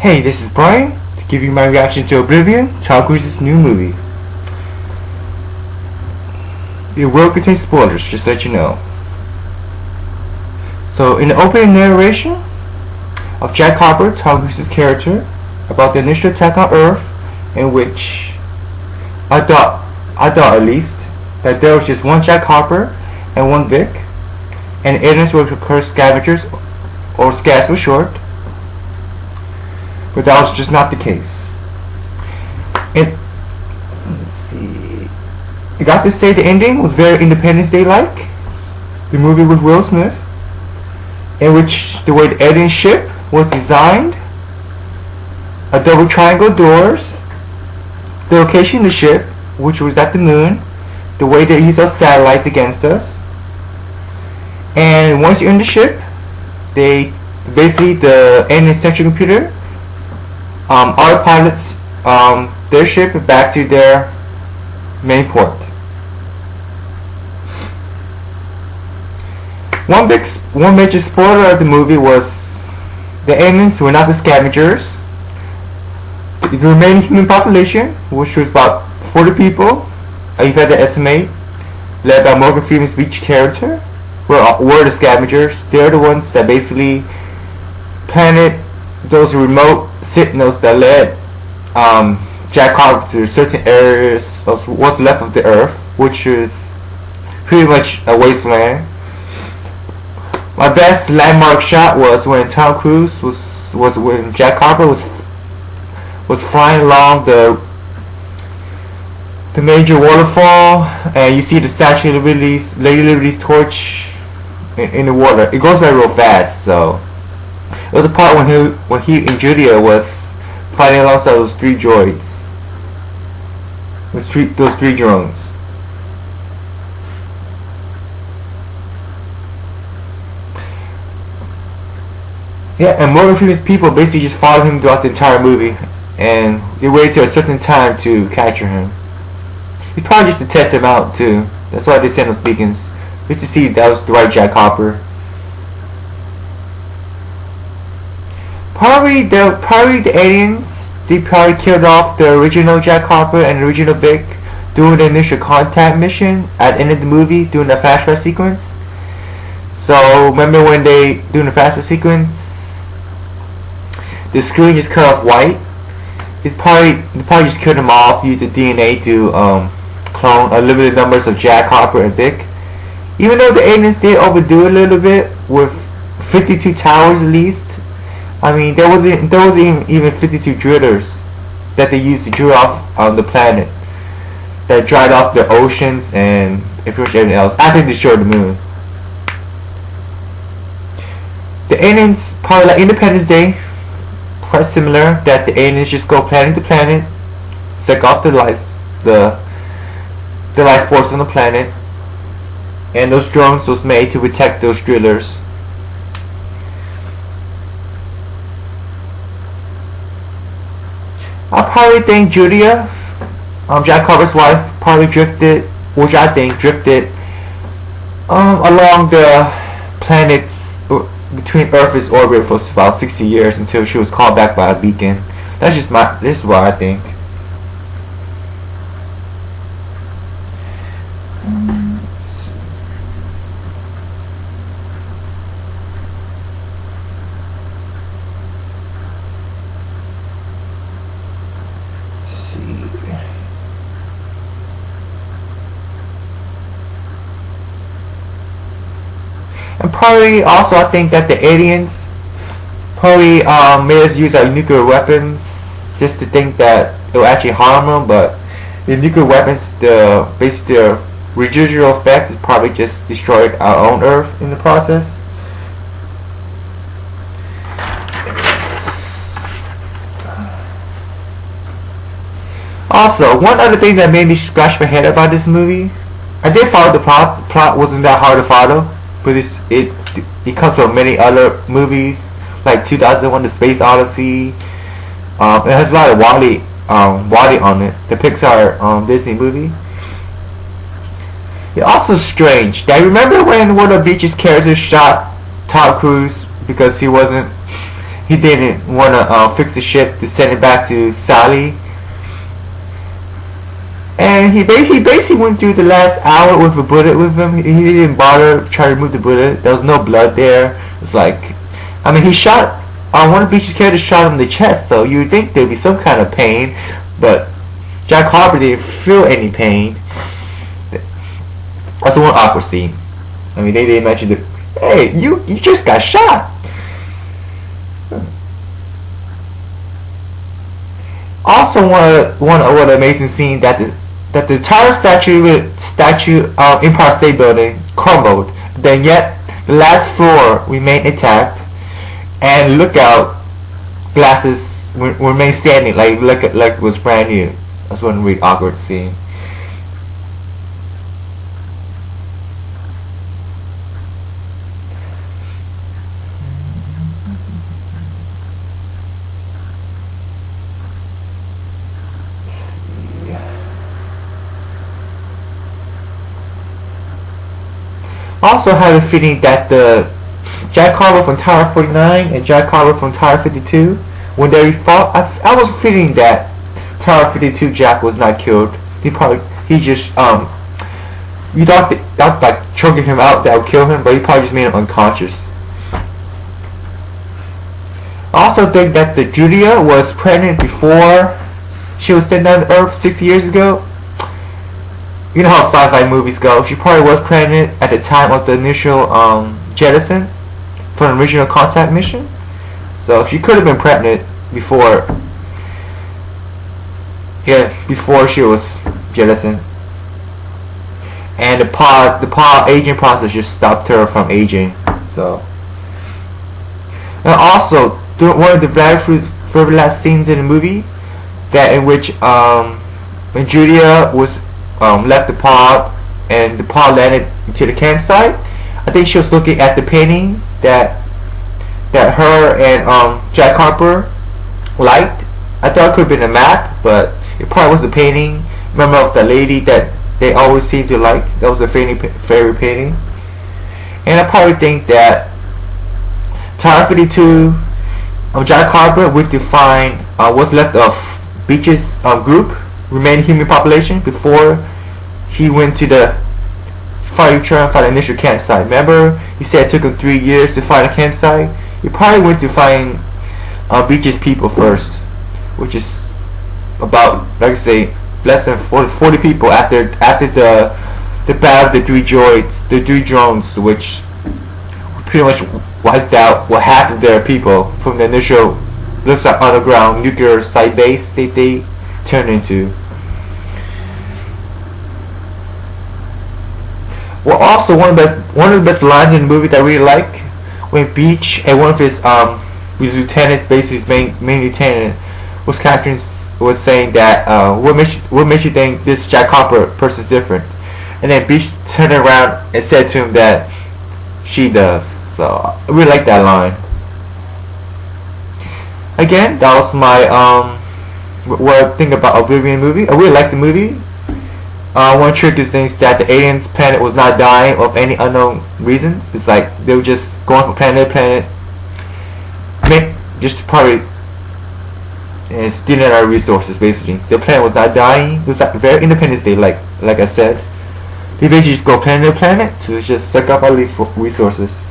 Hey, this is Brian to give you my reaction to Oblivion, Tom Cruise's new movie. It will contain spoilers, just to let you know. So, in the opening narration of Jack Harper, Tom Cruise's character, about the initial attack on Earth, in which I thought at least, that there was just one Jack Harper and one Vic, and aliens were cursed scavengers, or scavs for short. But that was just not the case. And let's see, I got to say the ending was very Independence Day-like. The movie with Will Smith, in which the way the alien ship was designed, a double triangle doors, the location of the ship, which was at the moon, the way they used our satellites against us, and once you're in the ship, they basically, the alien central computer autopilots their ship back to their main port. One major spoiler of the movie was the aliens were not the scavengers. The remaining human population, which was about 40 people, you've had to estimate, led by Morgan Freeman's beach character, were the scavengers. They're the ones that basically planted those remote signals that led Jack Harper to certain areas of what's left of the Earth, which is pretty much a wasteland. My best landmark shot was when Tom Cruise was when Jack Harper was flying along the major waterfall, and you see the Statue of Liberty's Lady Liberty's torch in the water. It goes by real fast, so it was the part when he and Julia was fighting alongside those three droids, those three drones. Yeah, and Morgan Freeman's people basically just followed him throughout the entire movie, and they waited till a certain time to capture him. It's probably just to test him out too. That's why they sent those beacons, just to see if that was the right Jack Harper. Probably the aliens, they probably killed off the original Jack Harper and the original Vic during the initial contact mission at the end of the movie, during the flashback sequence. So remember when they, during the flashback sequence, the screen just cut off white? They probably just killed them off, used the DNA to clone unlimited numbers of Jack Harper and Vic. Even though the aliens did overdo it a little bit with 52 towers at least. I mean, there wasn't even 52 drillers that they used to drill off on the planet that dried off the oceans and pretty much everything else after they destroyed the moon. The aliens, probably like Independence Day, quite similar, that the aliens just go planet to planet, suck off the life force on the planet, and those drones was made to protect those drillers. I probably think Julia, Jack Harper's wife, probably drifted, which I think drifted along the planets between Earth's orbit for about 60 years until she was called back by a beacon. This is what I think. And probably also I think that the aliens probably made us use our nuclear weapons just to think that it will actually harm them, but the nuclear weapons, basically the residual effect is probably just destroyed our own Earth in the process. Also, one other thing that made me scratch my head about this movie, I did follow the plot. The plot wasn't that hard to follow, but it comes from many other movies like 2001: The Space Odyssey. It has a lot of WALL-E on it, the Pixar Disney movie. It's also strange that, remember when one of Beach's characters shot Tom Cruise because he wasn't he didn't want to fix the ship to send it back to Sally. And he basically went through the last hour with a bullet with him. He didn't bother trying to remove the bullet. There was no blood there. It's like, I mean, he shot, one of Beach's characters shot him in the chest, so you would think there'd be some kind of pain, but Jack Harper didn't feel any pain. That's one awkward scene. I mean, they mentioned it. Hey, you just got shot. Also, one of the amazing scenes that the entire statue of Empire State Building crumbled. Then yet the last floor remained intact, and lookout glasses remained standing like it was brand new. That's one really awkward scene. Also had a feeling that the Jack Harper from Tower 49 and Jack Harper from Tower 52, when they fought, I was feeling that Tower 52 Jack was not killed. You thought like choking him out that would kill him, but he probably just made him unconscious. I also think that the Julia was pregnant before she was sent down to Earth 60 years ago. You know how sci-fi movies go. She probably was pregnant at the time of the initial jettison from the original contact mission. So she could have been pregnant before she was jettisoned. And the pod aging process just stopped her from aging. So, and also one of the very last scenes in the movie, that in which when Julia was left the pod and the pod landed into the campsite, I think she was looking at the painting that her and Jack Harper liked. I thought it could have been a map, but it probably was a painting. Remember of the lady that they always seem to like? That was a favorite painting. And I probably think that Tower 52, Jack Harper went to find what's left of Beach's group, remaining human population, before he went to the find the initial campsite. Remember, he said it took him 3 years to find a campsite. He probably went to find Beach's people first, which is about, like I say, less than 40 people after the battle of the three drones, which pretty much wiped out what half of their people from the initial, looks like, underground nuclear site base they turned into. Well, also one of the best lines in the movie that I really like, when Beach and one of his lieutenants, basically his main lieutenant, was saying that what makes you think this Jack Harper person's different, and then Beach turned around and said to him that she does. So I really like that line. Again, that was my what I think about Oblivion movie. I really like the movie. One trick is things that the aliens planet was not dying of any unknown reasons. It's like they were just going from planet to planet, just probably stealing our resources. Basically, the planet was not dying. It was like very Independence Day, like I said. They basically just go planet to planet to just suck up our resources.